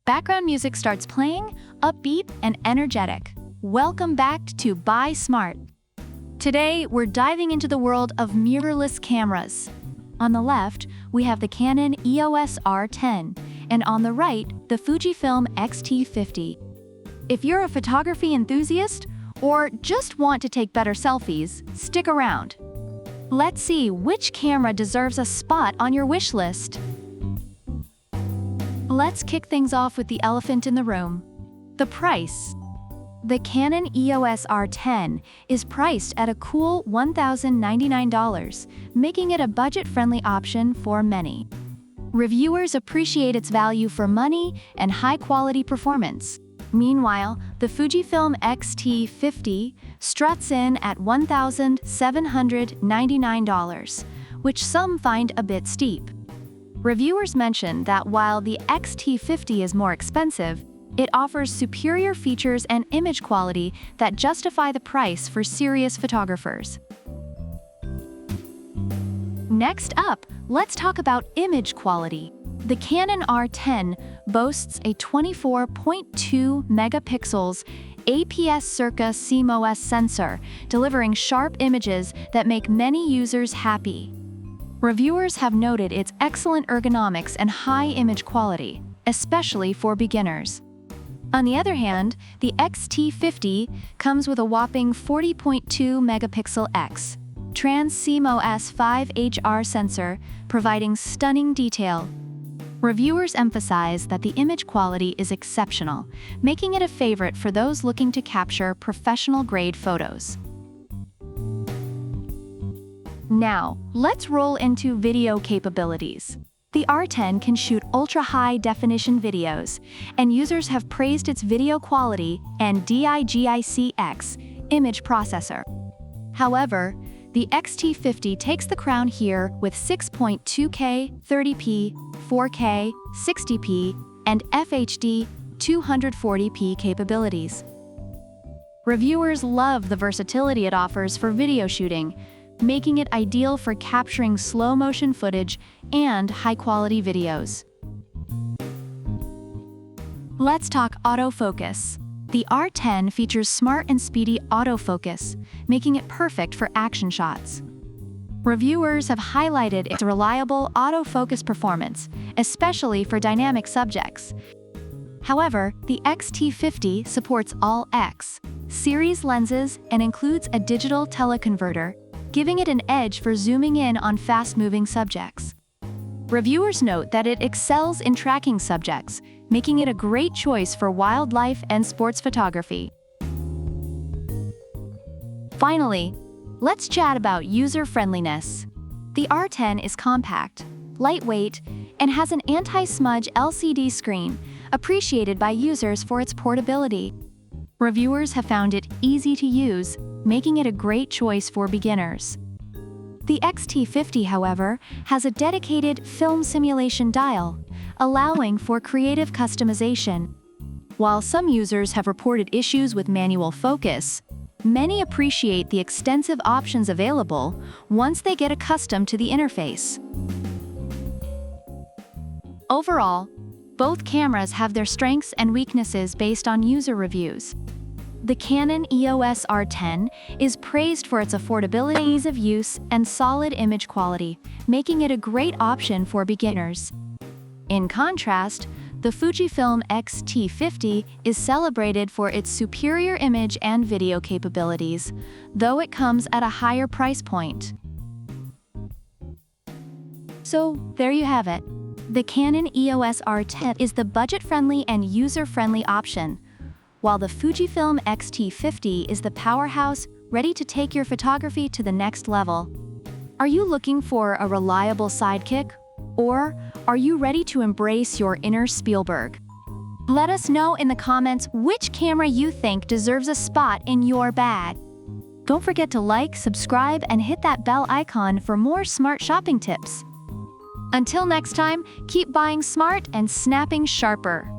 Background music starts playing, upbeat and energetic. Welcome back to Buy Smart. Today, we're diving into the world of mirrorless cameras. On the left, we have the Canon EOS R10, and on the right, the Fujifilm X-T50. If you're a photography enthusiast or just want to take better selfies, stick around. Let's see which camera deserves a spot on your wish list. Let's kick things off with the elephant in the room: the price. The Canon EOS R10 is priced at a cool $1,099, making it a budget-friendly option for many. Reviewers appreciate its value for money and high-quality performance. Meanwhile, the Fujifilm X-T50 struts in at $1,799, which some find a bit steep. Reviewers mention that while the X-T50 is more expensive, it offers superior features and image quality that justify the price for serious photographers. Next up, let's talk about image quality. The Canon R10 boasts a 24.2 megapixels APS circa CMOS sensor, delivering sharp images that make many users happy. Reviewers have noted its excellent ergonomics and high image quality, especially for beginners. On the other hand, the X-T50 comes with a whopping 40.2 megapixel X trans CMOS 5HR sensor, providing stunning detail. Reviewers emphasize that the image quality is exceptional, making it a favorite for those looking to capture professional-grade photos. Now, let's roll into video capabilities. The R10 can shoot ultra-high-definition videos, and users have praised its video quality and DIGIC-X image processor. However, the X-T50 takes the crown here with 6.2K 30p, 4K 60p, and FHD 240p capabilities. Reviewers love the versatility it offers for video shooting, making it ideal for capturing slow-motion footage and high-quality videos. Let's talk autofocus. The R10 features smart and speedy autofocus, making it perfect for action shots. Reviewers have highlighted its reliable autofocus performance, especially for dynamic subjects. However, the X-T50 supports all X series lenses and includes a digital teleconverter, giving it an edge for zooming in on fast-moving subjects. Reviewers note that it excels in tracking subjects, making it a great choice for wildlife and sports photography. Finally, let's chat about user-friendliness. The R10 is compact, lightweight, and has an anti-smudge LCD screen, appreciated by users for its portability. Reviewers have found it easy to use, making it a great choice for beginners. The X-T50, however, has a dedicated film simulation dial, allowing for creative customization. While some users have reported issues with manual focus, many appreciate the extensive options available once they get accustomed to the interface. Overall, both cameras have their strengths and weaknesses based on user reviews. The Canon EOS R10 is praised for its affordability, ease of use, and solid image quality, making it a great option for beginners. In contrast, the Fujifilm X-T50 is celebrated for its superior image and video capabilities, though it comes at a higher price point. So, there you have it. The Canon EOS R10 is the budget-friendly and user-friendly option, while the Fujifilm X-T50 is the powerhouse ready to take your photography to the next level. Are you looking for a reliable sidekick? Or are you ready to embrace your inner Spielberg? Let us know in the comments which camera you think deserves a spot in your bag. Don't forget to like, subscribe, and hit that bell icon for more smart shopping tips. Until next time, keep buying smart and snapping sharper.